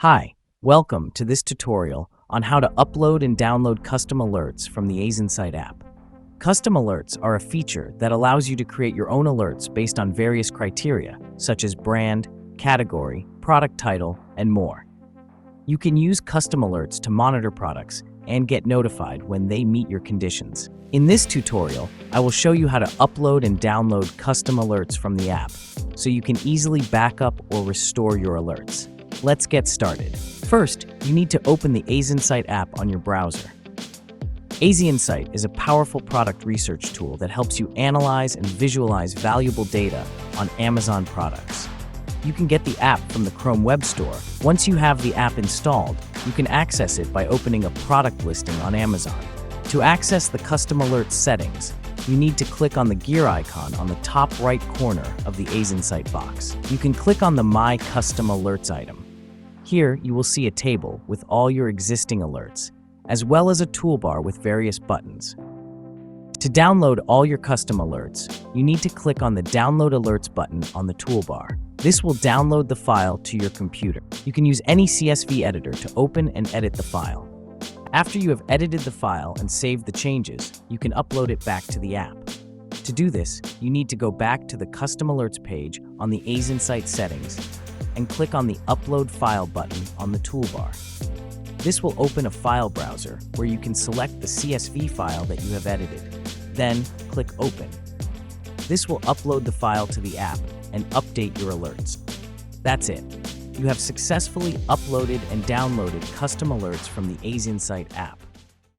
Hi, welcome to this tutorial on how to upload and download custom alerts from the AZInsight app. Custom alerts are a feature that allows you to create your own alerts based on various criteria, such as brand, category, product title, and more. You can use custom alerts to monitor products and get notified when they meet your conditions. In this tutorial, I will show you how to upload and download custom alerts from the app, so you can easily back up or restore your alerts. Let's get started. First, you need to open the AZInsight app on your browser. AZInsight is a powerful product research tool that helps you analyze and visualize valuable data on Amazon products. You can get the app from the Chrome Web Store. Once you have the app installed, you can access it by opening a product listing on Amazon. To access the custom alerts settings, you need to click on the gear icon on the top right corner of the AZInsight box. You can click on the My Custom Alerts item. Here, you will see a table with all your existing alerts, as well as a toolbar with various buttons. To download all your custom alerts, you need to click on the Download Alerts button on the toolbar. This will download the file to your computer. You can use any CSV editor to open and edit the file. After you have edited the file and saved the changes, you can upload it back to the app. To do this, you need to go back to the Custom Alerts page on the AZInsight settings and click on the Upload File button on the toolbar. This will open a file browser where you can select the CSV file that you have edited. Then, click Open. This will upload the file to the app and update your alerts. That's it. You have successfully uploaded and downloaded custom alerts from the AZInsight app.